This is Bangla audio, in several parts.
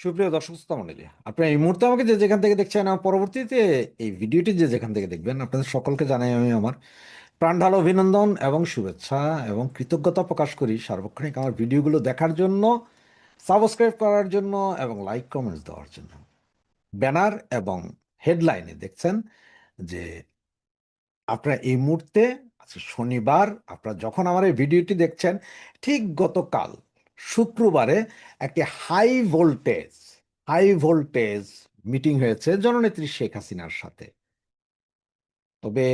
সুপ্রিয় দর্শক শ্রোতা মণ্ডলী, আপনারা এই মুহূর্তে আমাকে যে যেখান থেকে দেখছেন, আর পরবর্তীতে এই ভিডিওটি যে যেখান থেকে দেখবেন, আপনাদের সকলকে জানাই আমি আমার প্রাণ ঢালা অভিনন্দন এবং শুভেচ্ছা এবং কৃতজ্ঞতা প্রকাশ করি সার্বক্ষণিক আমার ভিডিওগুলো দেখার জন্য, সাবস্ক্রাইব করার জন্য এবং লাইক কমেন্টস দেওয়ার জন্য। ব্যানার এবং হেডলাইনে দেখছেন যে আপনারা এই মুহূর্তে আজকে শনিবার, আপনারা যখন আমার এই ভিডিওটি দেখছেন, ঠিক গতকাল শুক্রবারে একটি হাই ভোল্টেজ মিটিং হয়েছে জননেত্রী শেখ হাসিনার সাথে। তবে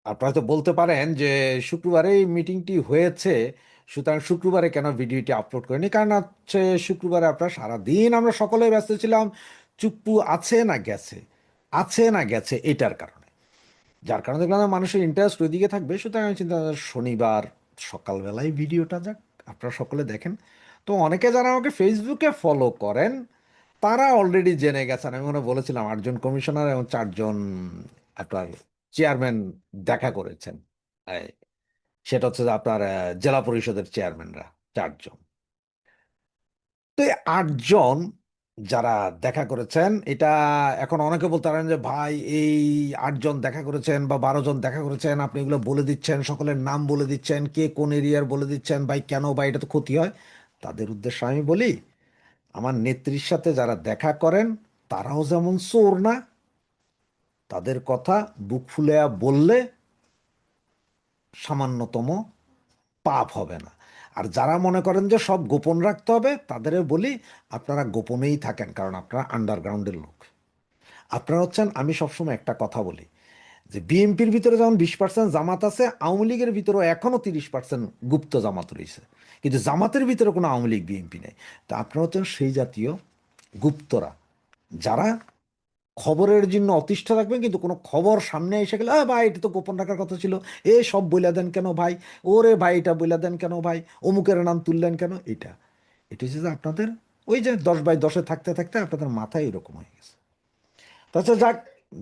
আপনারা তো বলতে পারেন যে শুক্রবারে এই মিটিংটি হয়েছে, সুতরাং শুক্রবারে কেন ভিডিওটি আপলোড করেনি? কারণ হচ্ছে শুক্রবারে আপনারা সারাদিন আমরা সকলে ব্যস্ত ছিলাম চুপ্পু আছে না গেছে এটার কারণে, যার কারণে দেখলাম না মানুষের ইন্টারেস্ট ওইদিকে থাকবে। সুতরাং আমি চিন্তা করলাম শনিবার সকালবেলায় ভিডিওটা যাক, আপনারা সকলে দেখেন। তো অনেকে যারা আমাকে ফেসবুকে ফলো করেন তারা অলরেডি জেনে গেছেন। আমি মনে হয় বলেছিলাম 8জন কমিশনার এবং 4জন আপনার চেয়ারম্যান দেখা করেছেন। এই, সেটা হচ্ছে যে আপনার জেলা পরিষদের চেয়ারম্যানরা 4জন। তো এই 8জন যারা দেখা করেছেন, এটা এখন অনেকে বলতে পারেন যে ভাই এই 8জন দেখা করেছেন বা 12জন দেখা করেছেন, আপনি এগুলো বলে দিচ্ছেন, সকলের নাম বলে দিচ্ছেন, কে কোন এরিয়ার বলে দিচ্ছেন, ভাই কেন ভাই, এটা তো ক্ষতি হয়। তাদের উদ্দেশ্যে আমি বলি, আমার নেত্রীর সাথে যারা দেখা করেন তারাও যেমন চোর না, তাদের কথা বুক ফুলিয়ে বললে সামান্যতম পাপ হবে না। আর যারা মনে করেন যে সব গোপন রাখতে হবে, তাদের বলি আপনারা গোপনেই থাকেন, কারণ আপনারা আন্ডারগ্রাউন্ডের লোক। আপনারা হচ্ছেন, আমি সবসময় একটা কথা বলি যে বিএনপির ভিতরে যেমন 20% জামাত আছে, আওয়ামী লীগের ভিতরেও এখনো 30% গুপ্ত জামাত রয়েছে, কিন্তু জামাতের ভিতরে কোনো আওয়ামী লীগ বিএনপি নেই। তো আপনারা হচ্ছেন সেই জাতীয় গুপ্তরা, যারা খবরের জন্য অতিষ্ঠ থাকবেন, কিন্তু কোনো খবর সামনে এসে গেলে ভাই এটা তো গোপন রাখার কথা ছিল, এ সব বইলা দেন কেন ভাই, ওরে ভাই এটা বইলা দেন কেন ভাই, অমুকের নাম তুললেন কেন। এটা এটা হচ্ছে যে আপনাদের ওই যে 10/10 থাকতে থাকতে আপনাদের মাথায় এরকম হয়ে গেছে। তাছাড়া যাক,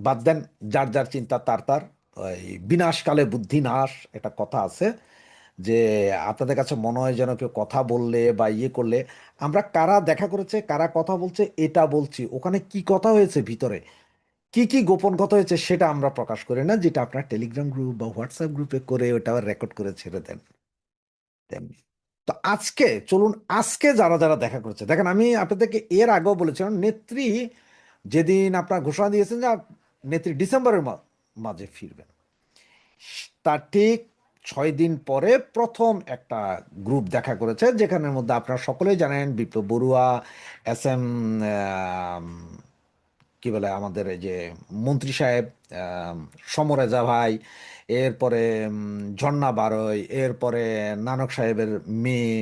বাদ দেন, যার যার চিন্তা তার তার। ওই বিনাশকালে বুদ্ধি নাশ একটা কথা আছে, যে আপনাদের কাছে মনে হয় যেন কেউ কথা বললে বা ইয়ে করলে, আমরা কারা দেখা করেছে কারা কথা বলছে এটা বলছি, ওখানে কি কথা হয়েছে ভিতরে, কি কি গোপন কথা হয়েছে সেটা আমরা প্রকাশ করি না, যেটা আপনার টেলিগ্রাম গ্রুপ বা হোয়াটসঅ্যাপ গ্রুপে করে ওটা রেকর্ড করে ছেড়ে দেন তেমনি। তো আজকে চলুন, আজকে যারা যারা দেখা করছে দেখেন, আমি আপনাদেরকে এর আগেও বলেছিলাম নেত্রী যেদিন আপনার ঘোষণা দিয়েছেন যে নেত্রী ডিসেম্বরের মাঝে ফিরবেন, তার ঠিক 6 দিন পরে প্রথম একটা গ্রুপ দেখা করেছে, যেখানের মধ্যে আপনারা সকলেই জানেন বিপ্লব বড়ুয়া, SM কি বলে আমাদের এই যে মন্ত্রী সাহেব, আম, সমরেজা ভাই, এরপরে ঝর্ণা বারৈ, এরপরে নানক সাহেবের মেয়ে,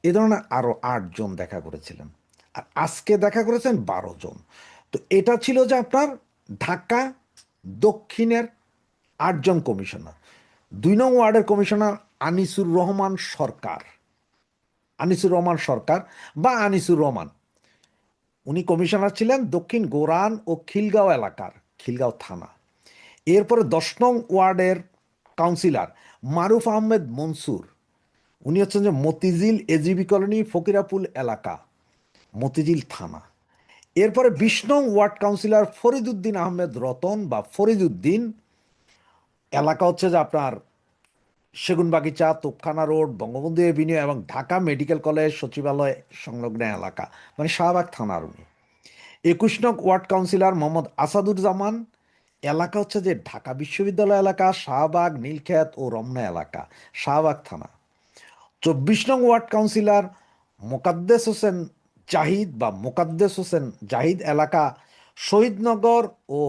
এ ধরনের আরো 8জন দেখা করেছিলেন। আর আজকে দেখা করেছেন 12জন। তো এটা ছিল যে আপনার ঢাকা দক্ষিণের 8জন কমিশনার। 2 নং ওয়ার্ডের কমিশনার আনিসুর রহমান সরকার বা আনিসুর রহমান, উনি কমিশনার ছিলেন দক্ষিণ গোরান ও খিলগাঁও এলাকার, খিলগাঁও থানা। এরপরে 10 নং ওয়ার্ডের কাউন্সিলর মারুফ আহমেদ মনসুর, উনি হচ্ছেন যে মতিঝিল এজিবি কলোনি ফকিরাপুল এলাকা, মতিঝিল থানা। এরপরে 20 নং ওয়ার্ড কাউন্সিলর ফরিদউদ্দিন আহমেদ রতন বা ফরিদউদ্দিন, এলাকা হচ্ছে যে আপনার সেগুনবাগিচা, তোপখানা রোড, বঙ্গবন্ধু এভিনিউ এবং ঢাকা মেডিকেল কলেজ সচিবালয় সংলগ্ন এলাকা, মানে শাহবাগ থানার উনি। 21 নং ওয়ার্ড কাউন্সিলর মোহাম্মদ আসাদুজ্জামান, এলাকা হচ্ছে যে ঢাকা বিশ্ববিদ্যালয় এলাকা, শাহবাগ, নীলক্ষেত ও রমনা এলাকা, শাহবাগ থানা। 24 নং ওয়ার্ড কাউন্সিলর মোকাদ্দেস হোসেন জাহিদ, এলাকা শহীদনগর ও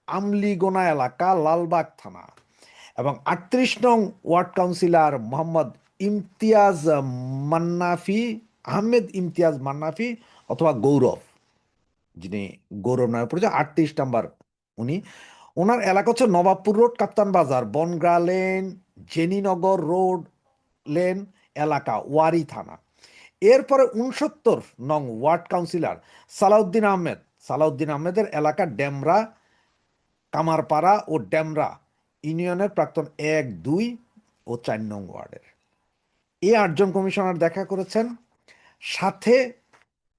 আমলিগোনা এলাকা, লালবাগ থানা। এবং 38 নং ওয়ার্ড কাউন্সিলর মোহাম্মদ ইমতিয়াজ আহমেদ ইমতিয়াজ মান্নাফি অথবা গৌরব, যিনি গৌরব নামে পরিচয়, 38 নম্বর উনি। ওনার এলাকা হচ্ছে নবাবপুর রোড, কাপ্তান বাজার, বনগ্রা লেন, জেনিনগর রোড লেন এলাকা, ওয়ারি থানা। এরপরে 69 নং ওয়ার্ড কাউন্সিলর সালাউদ্দিন আহমেদের এলাকা ডেমরা, কামারপাড়া ও ডেমরা ইউনিয়নের প্রাক্তন 1, 2 ও 4 নং ওয়ার্ডের। এই 8জন কমিশনার দেখা করেছেন। সাথে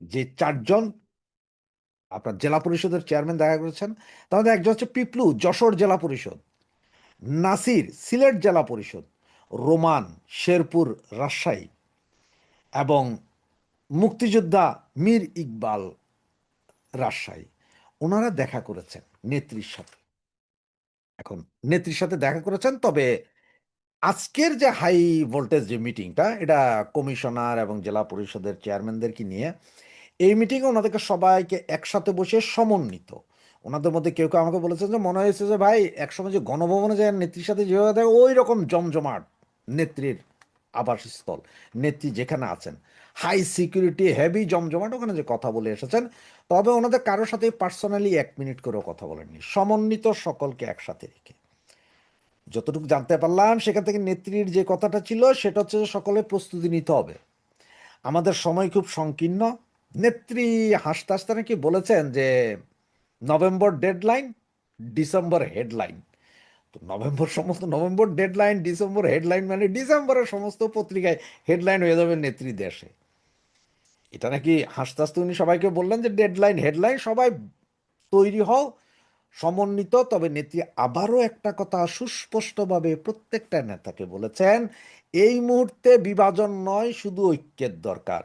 যে চারজন আপনার জেলা পরিষদের চেয়ারম্যান দেখা করেছেন, তার মধ্যে একজন হচ্ছে পিপলু, যশোর জেলা পরিষদ; নাসির, সিলেট জেলা পরিষদ; রোমান, শেরপুর, রাজশাহী; এবং মুক্তিযোদ্ধা মীর ইকবাল, রাজশাহী। ওনারা দেখা করেছেন নেত্রীর সাথে। এখন নেত্রীর সাথে দেখা করেছেন, তবে আজকের যে হাই ভোল্টেজ যে মিটিংটা, এটা কমিশনার এবং জেলা পরিষদের চেয়ারম্যানদেরকে নিয়ে এই মিটিংয়ে ওনাদেরকে সবাইকে একসাথে বসে সমন্বিত। ওনাদের মধ্যে কেউ কেউ আমাকে বলেছেন যে মনে হয়েছে যে ভাই একসময় যে গণভবনে যায় নেত্রীর সাথে যেভাবে থাকে ওই রকম জমজমাট নেত্রীর আবাসস্থল, নেত্রী যেখানে আছেন, হাই সিকিউরিটি হেভি জমজমাট, ওখানে যে কথা বলে এসেছেন। তবে ওনাদের কারোর সাথে পার্সোনালি 1 মিনিট করেও কথা বলেননি, সমন্বিত সকলকে একসাথে রেখে। যতটুকু জানতে পারলাম সেখান থেকে নেত্রীর যে কথাটা ছিল সেটা হচ্ছে যে সকলে প্রস্তুতি নিতে হবে, আমাদের সময় খুব সংকীর্ণ। নেত্রী হাসতে হাসতে নাকি বলেছেন যে নভেম্বর ডেডলাইন, ডিসেম্বর হেডলাইন। তো নভেম্বর ডেডলাইন, ডিসেম্বর হেডলাইন, মানে ডিসেম্বরের সমস্ত পত্রিকায় হেডলাইন হয়ে যাবে নেত্রী দেশে। এটা নাকি হাসতে হাসতে উনি সবাইকে বললেন যে ডেডলাইন হেডলাইন সবাই তৈরি হও, সমন্বিত। তবে নেত্রী আবারও একটা কথা সুস্পষ্টভাবে প্রত্যেকটা নেতাকে বলেছেন, এই মুহূর্তে বিভাজন নয়, শুধু ঐক্যের দরকার।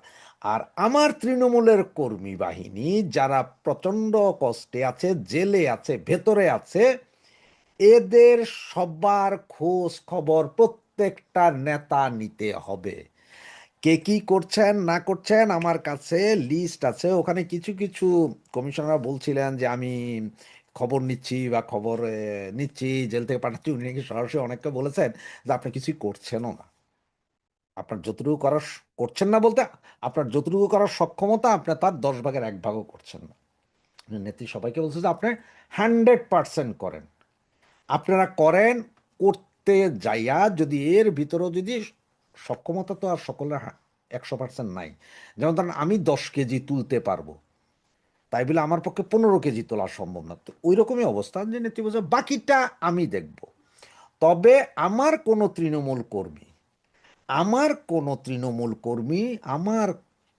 আর আমার তৃণমূলের কর্মী বাহিনী যারা প্রচণ্ড কষ্টে আছে, জেলে আছে, ভেতরে আছে, এদের সবার খোঁজ খবর প্রত্যেকটা নেতা নিতে হবে। কে কি করছেন না করছেন আমার কাছে লিস্ট আছে। ওখানে কিছু কিছু কমিশনার বলছিলেন যে আমি খবর নিচ্ছি বা খবর নিচ্ছি, জেল থেকে পাঠাচ্ছি। উনি নাকি সরাসরি অনেককে বলেছেন যে আপনি কিছুই করছেনও না, আপনার যতটুকু করার করছেন না বলতে আপনার যতটুকু করার সক্ষমতা আপনার তার 10 ভাগের 1 ভাগও করছেন না। নেত্রী সবাইকে বলছে যে আপনি 100% করেন, আপনারা করেন। করতে যাইয়া যদি এর ভিতরেও যদি সক্ষমতা, তো আর সকলের 100% নাই। যেমন ধরেন আমি 10 কেজি তুলতে পারবো, তাই বলে আমার পক্ষে 15 কেজি তোলা সম্ভব না। তো ওই রকমই অবস্থা যে নেত্রী বলছে বাকিটা আমি দেখব। তবে আমার কোনো তৃণমূল কর্মী আমার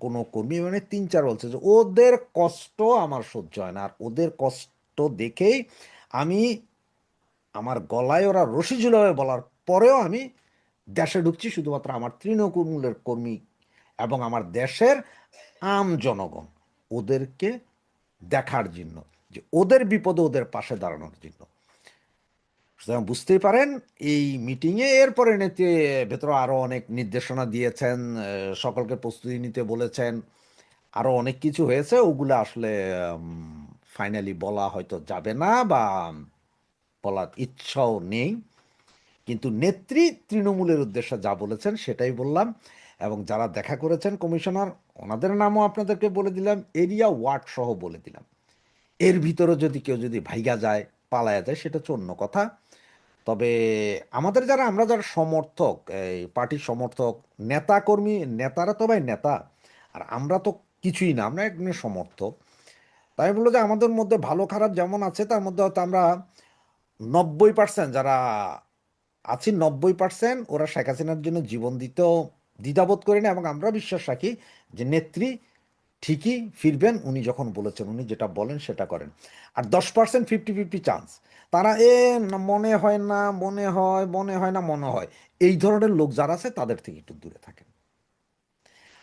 কোনো কর্মী মানে 3-4 বলছে যে ওদের কষ্ট আমার সহ্য হয় না, আর ওদের কষ্ট দেখেই আমি, আমার গলায় ওরা রশি ঝুলাবে বলার পরেও আমি দেশে ঢুকছি শুধুমাত্র আমার তৃণমূলের কর্মী এবং আমার দেশের আম জনগণ ওদেরকে দেখার জন্য, যে ওদের বিপদে ওদের পাশে দাঁড়ানোর জন্য। সুতরাং বুঝতেই পারেন এই মিটিংয়ে এরপরে নেত্রী ভেতরে আরও অনেক নির্দেশনা দিয়েছেন, সকলকে প্রস্তুতি নিতে বলেছেন, আরও অনেক কিছু হয়েছে। ওগুলো আসলে ফাইনালি বলা হয়তো যাবে না বা বলার ইচ্ছাও নেই। কিন্তু নেত্রী তৃণমূলের উদ্দেশ্যে যা বলেছেন সেটাই বললাম। এবং যারা দেখা করেছেন কমিশনার, ওনাদের নামও আপনাদেরকে বলে দিলাম, এরিয়া ওয়ার্ড সহ বলে দিলাম। এর ভিতরে যদি কেউ যদি ভাইগা যায়, পালায়া যায়, সেটা হচ্ছে অন্য কথা। তবে আমরা যারা সমর্থক, এই পার্টির সমর্থক, নেতা কর্মী, নেতারা তো ভাই নেতা, আর আমরা তো কিছুই না, আমরা একজন সমর্থক। তাই বললো যে আমাদের মধ্যে ভালো খারাপ যেমন আছে, তার মধ্যে হয়তো আমরা 90% যারা আছি, 90% ওরা শেখ হাসিনার জন্য জীবন দিতেও দ্বিধাবোধ করি না, এবং আমরা বিশ্বাস রাখি যে নেত্রী ঠিকই ফিরবেন। উনি যখন বলেছেন, উনি যেটা বলেন সেটা করেন। আর 10% 50-50 চান্স, তারা মনে হয় না, মনে হয়, মনে হয় না, মনে হয়, এই ধরনের লোক যারা আছে তাদের থেকে একটু দূরে থাকেন।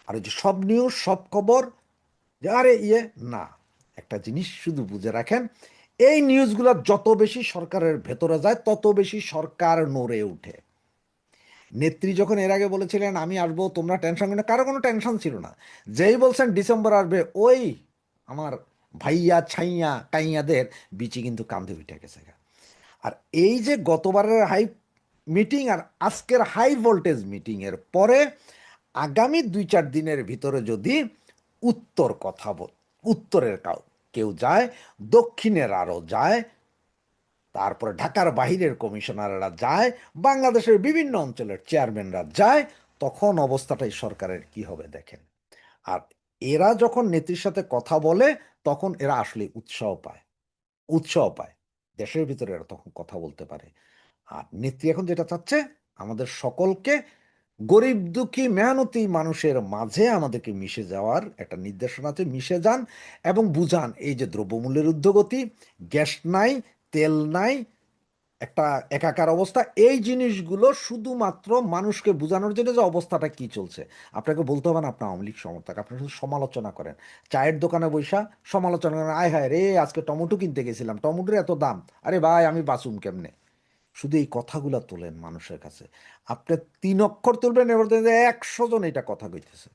আর ওই যে সব নিউজ সব খবর যে আরে না, একটা জিনিস শুধু বুঝে রাখেন, এই নিউজগুলো যত বেশি সরকারের ভেতরে যায় তত বেশি সরকার নড়ে ওঠে। নেত্রী যখন এর আগে বলেছিলেন আমি আসবো, তোমরা টেনশন করো না, কারো কোনো টেনশন ছিল না। যেই বলছেন ডিসেম্বর আসবে, ওই আমার ভাইয়া ছাইয়া কাইয়াদের বিচি কিন্তু কান্দে উঠে গেছে। আর এই যে গতবারের হাই মিটিং আর আজকের হাই ভোল্টেজ মিটিং এর পরে আগামী 2-4 দিনের ভিতরে যদি উত্তর কথা বল উত্তরের কেউ যায়, দক্ষিণের আরও যায়, তারপরে ঢাকার বাহিরের কমিশনাররা যায়, বাংলাদেশের বিভিন্ন অঞ্চলের চেয়ারম্যানরা যায়, তখন অবস্থাটাই সরকারের কি হবে দেখেন। আর এরা যখন নেত্রীর সাথে কথা বলে তখন এরা আসলে উৎসাহ পায়, দেশের ভিতরে এরা তখন কথা বলতে পারে। আর নেত্রী এখন যেটা চাচ্ছে আমাদের সকলকে গরিব দুঃখী মেহনতি মানুষের মাঝে আমাদেরকে মিশে যাওয়ার একটা নির্দেশনা আছে, মিশে যান এবং বুঝান এই যে দ্রব্যমূল্যের ঊর্ধ্বগতি, গ্যাস নাই, তেল নাই, একটা একাকার অবস্থা, এই জিনিসগুলো শুধুমাত্র মানুষকে বোঝানোর জন্য যে অবস্থাটা কি চলছে। আপনাকে বলতে হবে না আপনার আওয়ামী লীগ সমর্থক, আপনি শুধু সমালোচনা করেন। চায়ের দোকানে বৈশা সমালোচনা করেন, আয় হায় রে আজকে টমেটো কিনতে গেছিলাম, টমেটোর এত দাম, আরে ভাই আমি বাঁচুম কেমনে। শুধু এই কথাগুলো তোলেন মানুষের কাছে। আপনি 3 অক্ষর তুলবেন, এবার দেখবেন যে 100 জন এটা কথা কইতেছে।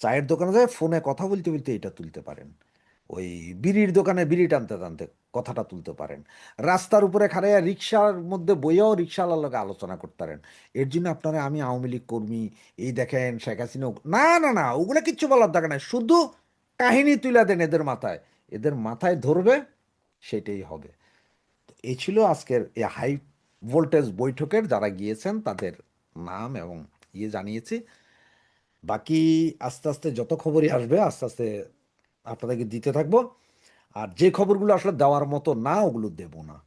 চায়ের দোকানে যায় ফোনে কথা বলতে বলতে এটা তুলতে পারেন। ওই বিড়ির দোকানে বিড়ি টানতে টানতে কথাটা তুলতে পারেন। রাস্তার উপরে খাড়াইয়া রিক্সার মধ্যে বইয়াও রিক্সাওয়ালার লগে আলোচনা করতে পারেন। এর জন্য আপনারা আমি আওয়ামী লীগ কর্মী, এই দেখেন শেখ হাসিনা, না না না, ওগুলো কিচ্ছু বলার দরকার নাই, শুধু কাহিনী তুলে দেন এদের মাথায়, এদের মাথায় ধরবে, সেটাই হবে। এই ছিল আজকের এই হাই ভোল্টেজ বৈঠকের যারা গিয়েছেন তাদের নাম এবং জানিয়েছি। বাকি আস্তে আস্তে যত খবরই আসবে আস্তে আস্তে আপনাদেরকে দিতে থাকবো। আর যে খবরগুলো আসলে দেওয়ার মতো না ওগুলো দেব না।